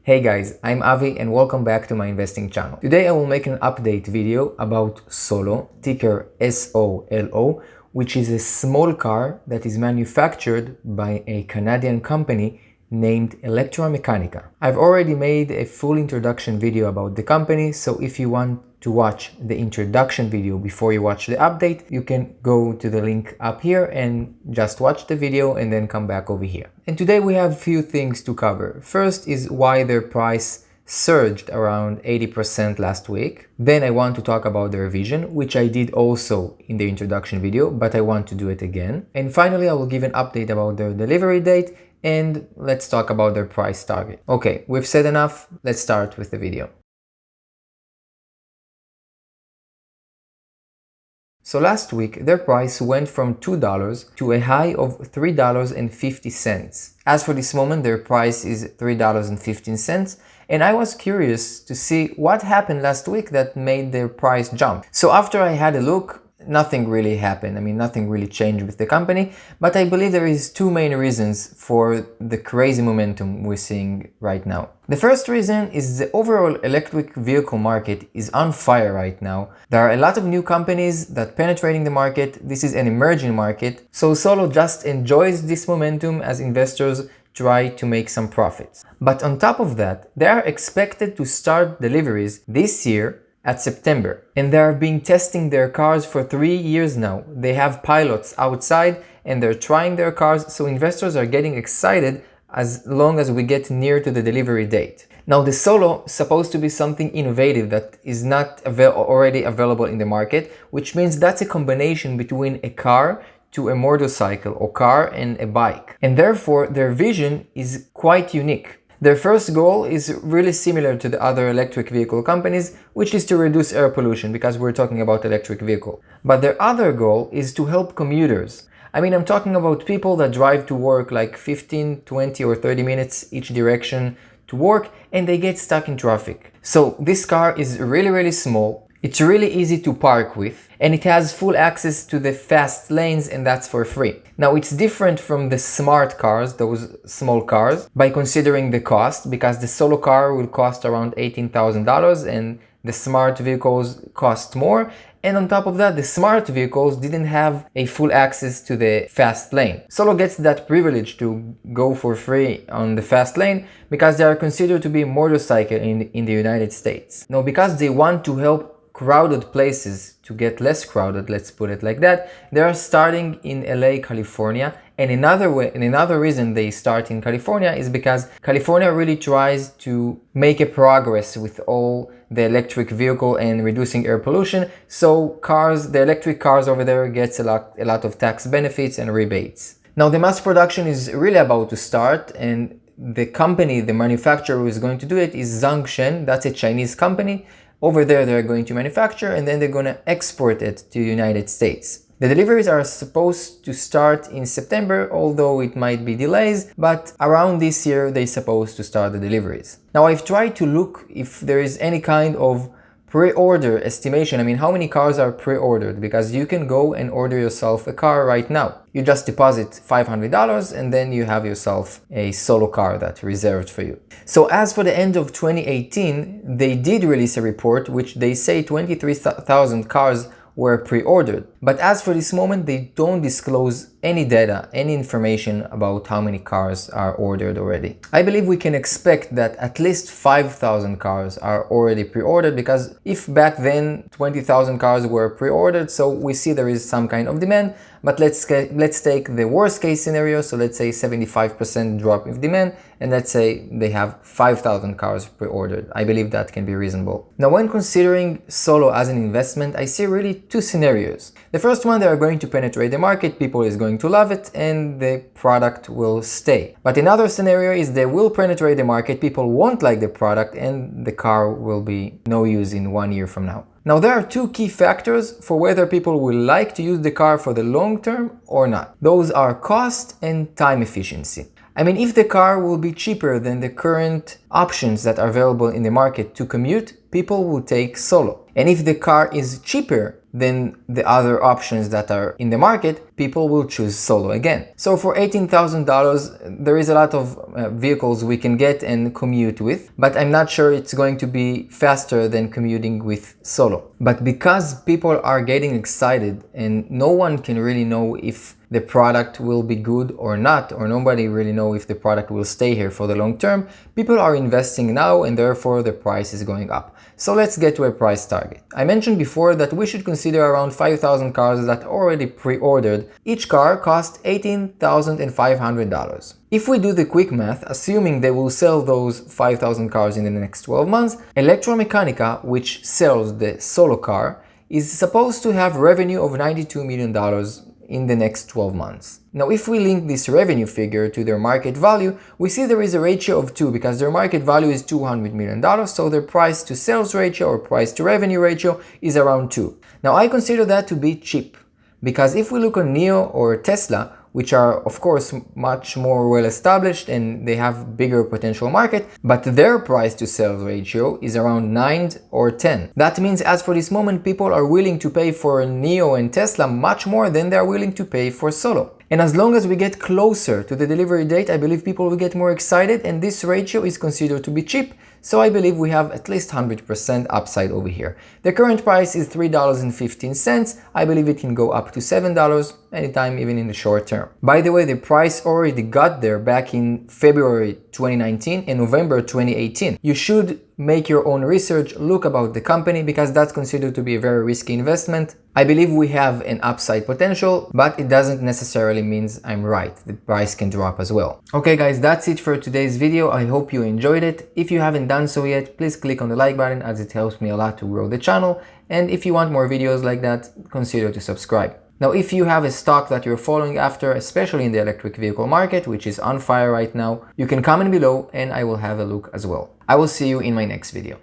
Hey guys, I'm Avi and welcome back to my investing channel. Today I will make an update video about Solo, ticker SOLO, which is a small car that is manufactured by a Canadian company named Electromechanica. I've already made a full introduction video about the company, so if you want to watch the introduction video before you watch the update, you can go to the link up here and just watch the video and then come back over here. And today we have a few things to cover. First is why their price surged around 80% last week. Then I want to talk about their vision, which I did also in the introduction video, but I want to do it again. And finally, I will give an update about their delivery date and let's talk about their price target. Okay, we've said enough. Let's start with the video. So last week, their price went from $2 to a high of $3.50. As for this moment, their price is $3.15. And I was curious to see what happened last week that made their price jump. So after I had a look, nothing really happened. Nothing really changed with the company, but I believe there is two main reasons for the crazy momentum we're seeing right now. The first reason is the overall electric vehicle market is on fire right now. There are a lot of new companies that penetrating the market. This is an emerging market. So Solo just enjoys this momentum as investors try to make some profits. But on top of that, they are expected to start deliveries this year at September, and they are being testing their cars for 3 years now. They have pilots outside and they're trying their cars, so investors are getting excited as long as we get near to the delivery date. Now the Solo is supposed to be something innovative that is not already available in the market, which means that's a combination between a car to a motorcycle or car and a bike, and therefore their vision is quite unique. Their first goal is really similar to the other electric vehicle companies, which is to reduce air pollution because we're talking about electric vehicle. But their other goal is to help commuters. I'm talking about people that drive to work like 15, 20 or 30 minutes each direction to work and they get stuck in traffic. So this car is really small. It's really easy to park with, and it has full access to the fast lanes, and that's for free. Now it's different from the smart cars, those small cars, by considering the cost, because the Solo car will cost around $18,000 and the smart vehicles cost more. And on top of that, the smart vehicles didn't have a full access to the fast lane. Solo gets that privilege to go for free on the fast lane because they are considered to be a motorcycle in the United States. Now, because they want to help crowded places to get less crowded, let's put it like that, they are starting in LA, California. And another reason they start in California is because California really tries to make a progress with all the electric vehicle and reducing air pollution. So the electric cars over there gets a lot of tax benefits and rebates. Now the mass production is really about to start, and the manufacturer who is going to do it is Zhongshan. That's a Chinese company. Over there, they're going to manufacture and then they're going to export it to the United States. The deliveries are supposed to start in September, although it might be delays, but around this year, they're supposed to start the deliveries. Now, I've tried to look if there is any kind of pre-order estimation. How many cars are pre-ordered? Because you can go and order yourself a car right now. You just deposit $500 and then you have yourself a Solo car that's reserved for you. So as for the end of 2018, they did release a report which they say 23,000 cars were pre-ordered. But as for this moment, they don't disclose any data, any information about how many cars are ordered already. I believe we can expect that at least 5,000 cars are already pre-ordered, because if back then 20,000 cars were pre-ordered, so we see there is some kind of demand. But let's take the worst case scenario, so let's say 75% drop in demand, and let's say they have 5,000 cars pre-ordered. I believe that can be reasonable. Now, when considering Solo as an investment, I see really two scenarios. The first one, they are going to penetrate the market, people is going to love it, and the product will stay. But another scenario is they will penetrate the market, people won't like the product, and the car will be no use in 1 year from now. Now, there are two key factors for whether people will like to use the car for the long term or not. Those are cost and time efficiency. If the car will be cheaper than the current options that are available in the market to commute, people will take Solo. And if the car is cheaper than the other options that are in the market, people will choose Solo again. So for $18,000, there is a lot of vehicles we can get and commute with, but I'm not sure it's going to be faster than commuting with Solo. But because people are getting excited and no one can really know if the product will be good or not, or nobody really know if the product will stay here for the long term, people are investing now and therefore the price is going up. So let's get to a price target. I mentioned before that we should consider around 5,000 cars that already pre-ordered. Each car costs $18,500. If we do the quick math, assuming they will sell those 5,000 cars in the next 12 months, Electromechanica, which sells the Solo car, is supposed to have revenue of $92 million in the next 12 months. Now, if we link this revenue figure to their market value, we see there is a ratio of 2 because their market value is $200 million, so their price to sales ratio or price to revenue ratio is around 2. Now, I consider that to be cheap because if we look on NIO or Tesla, which are of course much more well established and they have bigger potential market, but their price to sales ratio is around 9 or 10. That means as for this moment, people are willing to pay for NIO and Tesla much more than they are willing to pay for Solo. And as long as we get closer to the delivery date, I believe people will get more excited and this ratio is considered to be cheap. So I believe we have at least 100% upside over here. The current price is $3.15. I believe it can go up to $7 anytime, even in the short term. By the way, the price already got there back in February 2019 and November 2018. You should make your own research, look about the company because that's considered to be a very risky investment. I believe we have an upside potential, but it doesn't necessarily mean I'm right. The price can drop as well. Okay guys, that's it for today's video. I hope you enjoyed it. If you haven't done so yet, please click on the like button as it helps me a lot to grow the channel. And if you want more videos like that, consider to subscribe. Now, if you have a stock that you're following after, especially in the electric vehicle market, which is on fire right now, you can comment below and I will have a look as well. I will see you in my next video.